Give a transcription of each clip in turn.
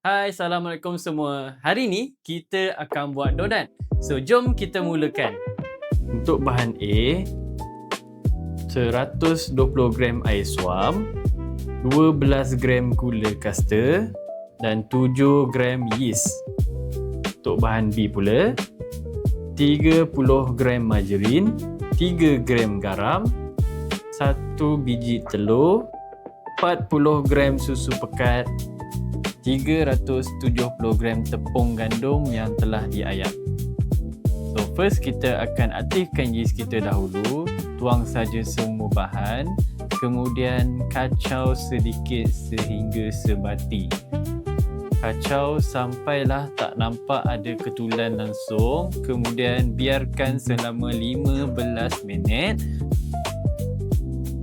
Hai, Assalamualaikum semua. Hari ni kita akan buat donat. So, jom kita mulakan. Untuk bahan A, 120 gram air suam, 12 gram gula kasta dan 7 gram yeast. Untuk bahan B pula, 30 gram margarin, 3 gram garam, 1 biji telur, 40 gram susu pekat, 370 gram tepung gandum yang telah diayak. So first kita akan aktifkan yeast kita dahulu. Tuang saja semua bahan, kemudian kacau sedikit sehingga sebati. Kacau sampailah tak nampak ada ketulan langsung, kemudian biarkan selama 15 minit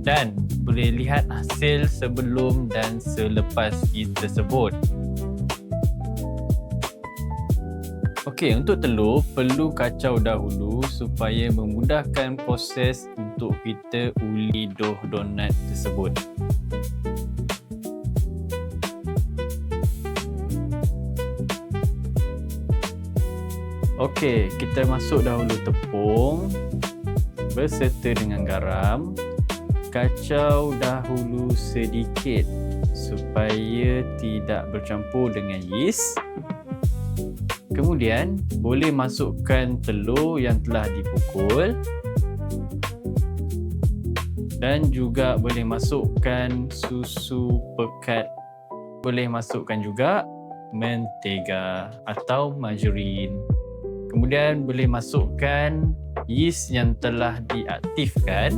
dan boleh lihat hasil sebelum dan selepas yeast tersebut. Okey, untuk telur perlu kacau dahulu supaya memudahkan proses untuk kita uli dough donat tersebut. Okey, kita masuk dahulu tepung berserta dengan garam. Kacau dahulu sedikit supaya tidak bercampur dengan yeast. Kemudian boleh masukkan telur yang telah dipukul dan juga boleh masukkan susu pekat. Boleh masukkan juga mentega atau margarin. Kemudian boleh masukkan yeast yang telah diaktifkan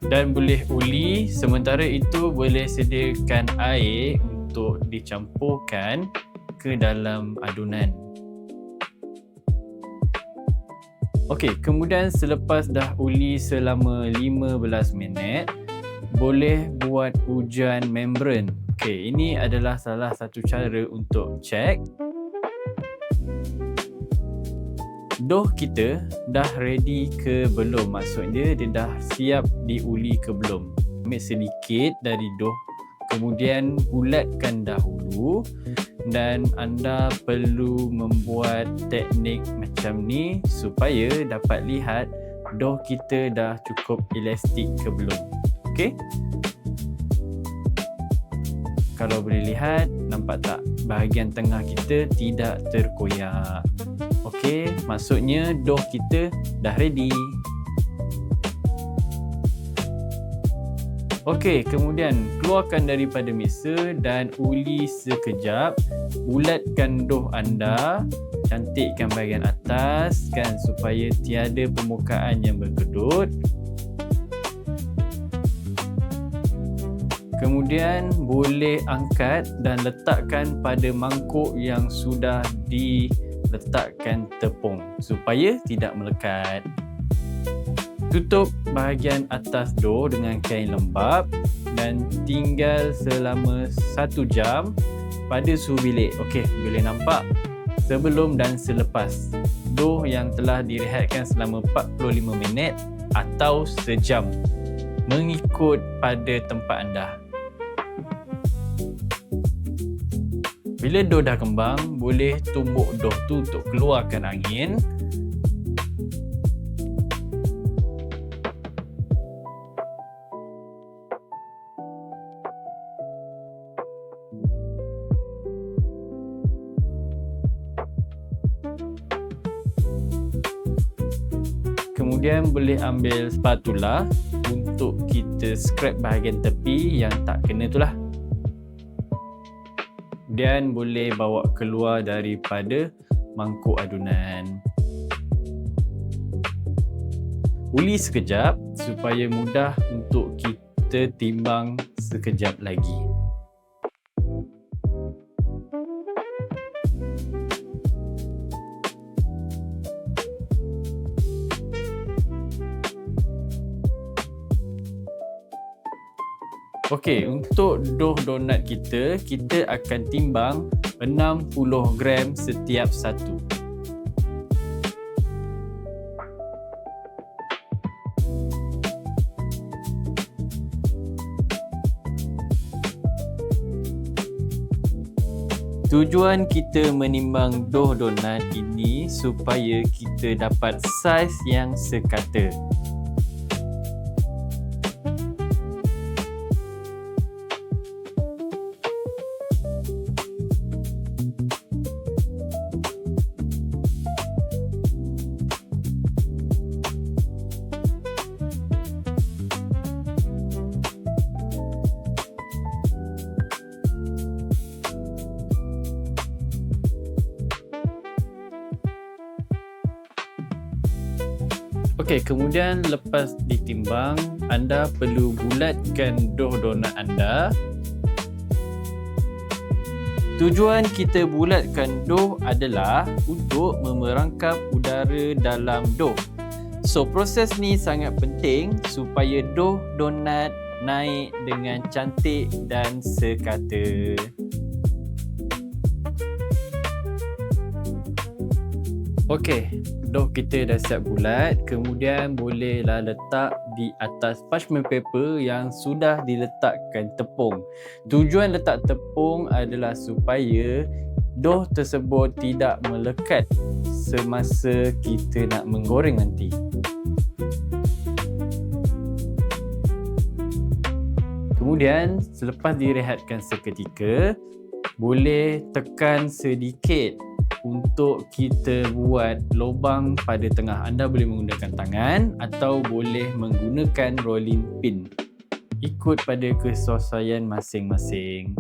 dan boleh uli. Sementara itu boleh sediakan air untuk dicampurkan ke dalam adunan. Okey, kemudian selepas dah uli selama 15 minit, boleh buat ujian membran. Okey, ini adalah salah satu cara untuk cek dough kita dah ready ke belum. Maksudnya dia dah siap diuli ke belum. Ambil sedikit dari dough, kemudian bulatkan dahulu, dan anda perlu membuat teknik macam ni supaya dapat lihat dough kita dah cukup elastik ke belum. Okey? Kalau boleh lihat, nampak tak bahagian tengah kita tidak terkoyak. Okey, maksudnya dough kita dah ready. Okey, kemudian keluarkan daripada mixer dan uli sekejap. Bulatkan dough anda, cantikkan bahagian atas kan supaya tiada permukaan yang berkedut. Kemudian boleh angkat dan letakkan pada mangkuk yang sudah diletakkan tepung supaya tidak melekat. Tutup bahagian atas dough dengan kain lembap dan tinggal selama 1 jam pada suhu bilik. Okey, boleh nampak sebelum dan selepas. Dough yang telah direhatkan selama 45 minit atau sejam mengikut pada tempat anda. Bila dough dah kembang, boleh tumbuk dough tu untuk keluarkan angin. Kemudian boleh ambil spatula untuk kita scrap bahagian tepi yang tak kena tu lah. Dan boleh bawa keluar daripada mangkuk adunan. Uli sekejap supaya mudah untuk kita timbang sekejap lagi. Okey, untuk dough donat kita akan timbang 60 gram setiap satu. Tujuan kita menimbang dough donat ini supaya kita dapat saiz yang sekata. Okey, kemudian lepas ditimbang, anda perlu bulatkan dough donat anda. Tujuan kita bulatkan dough adalah untuk memerangkap udara dalam dough. So, proses ni sangat penting supaya dough donat naik dengan cantik dan sekata. Okey, dough kita dah siap bulat, kemudian bolehlah letak di atas parchment paper yang sudah diletakkan tepung. Tujuan letak tepung adalah supaya dough tersebut tidak melekat semasa kita nak menggoreng nanti. Kemudian selepas direhatkan seketika, boleh tekan sedikit untuk kita buat lubang pada tengah. Anda boleh menggunakan tangan atau boleh menggunakan rolling pin. Ikut pada kesesuaian masing-masing.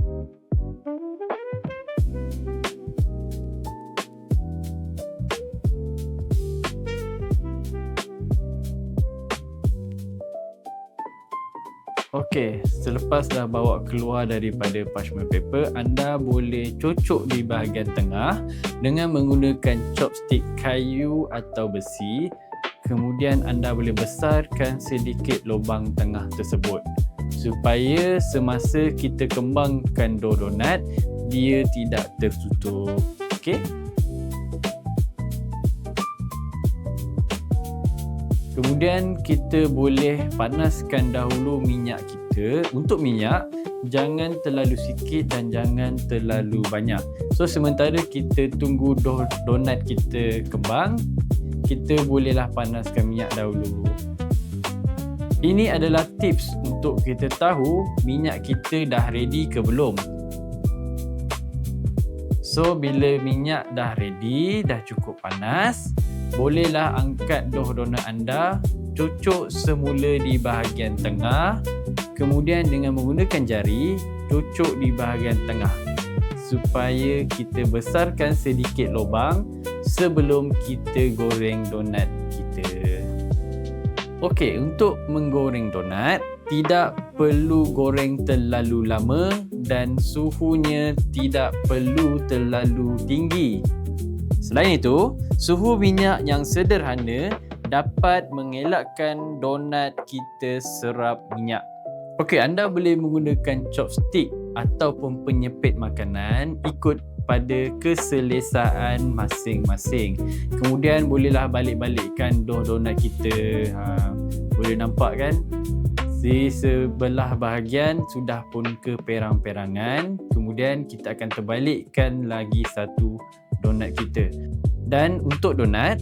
Okey, selepas dah bawa keluar daripada parchment paper, anda boleh cocok di bahagian tengah dengan menggunakan chopstick kayu atau besi. Kemudian anda boleh besarkan sedikit lubang tengah tersebut supaya semasa kita kembangkan dough donat, dia tidak tertutup. Okey? Kemudian kita boleh panaskan dahulu minyak kita. Untuk minyak, jangan terlalu sikit dan jangan terlalu banyak. So sementara kita tunggu dough donat kita kembang, kita bolehlah panaskan minyak dahulu. Ini adalah tips untuk kita tahu minyak kita dah ready ke belum. So bila minyak dah ready, dah cukup panas, bolehlah angkat dough donat anda, cocok semula di bahagian tengah, kemudian dengan menggunakan jari, cocok di bahagian tengah supaya kita besarkan sedikit lubang sebelum kita goreng donat kita. Okey, untuk menggoreng donat, tidak perlu goreng terlalu lama dan suhunya tidak perlu terlalu tinggi. Selain itu, suhu minyak yang sederhana dapat mengelakkan donat kita serap minyak. Okey, anda boleh menggunakan chopstick ataupun penyepit makanan ikut pada keselesaan masing-masing. Kemudian bolehlah balik-balikkan dough donat kita. Boleh nampak kan? Di sebelah bahagian sudah pun ke perang-perangan. Kemudian kita akan terbalikkan lagi satu donat kita. Dan untuk donat,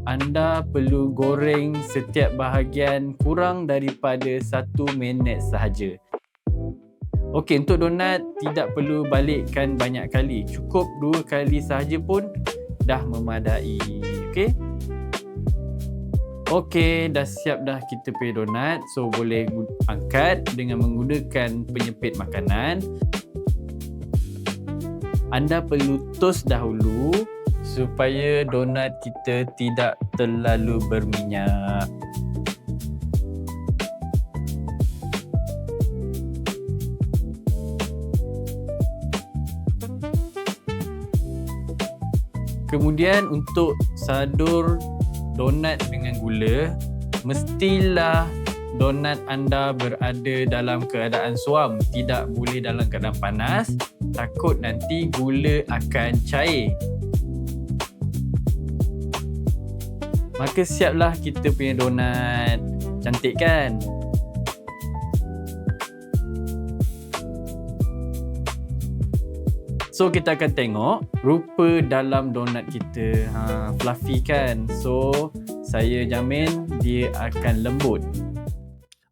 anda perlu goreng setiap bahagian kurang daripada 1 minit sahaja. Okey, untuk donat tidak perlu balikkan banyak kali. Cukup 2 kali sahaja pun dah memadai. Okey? Okey, dah siap dah kita punya donat. So boleh angkat dengan menggunakan penyepit makanan. Anda perlu toast dahulu supaya donat kita tidak terlalu berminyak. Kemudian untuk sadur donat dengan gula, mestilah donat anda berada dalam keadaan suam, tidak boleh dalam keadaan panas. Takut nanti gula akan cair. Maka siaplah kita punya donat. Cantik kan? So kita akan tengok rupa dalam donat kita. Fluffy kan? So saya jamin dia akan lembut.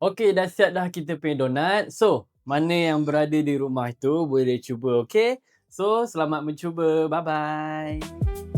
Okey, dah siap dah kita punya donat. So mana yang berada di rumah itu boleh cuba, okey? So selamat mencuba. Bye bye.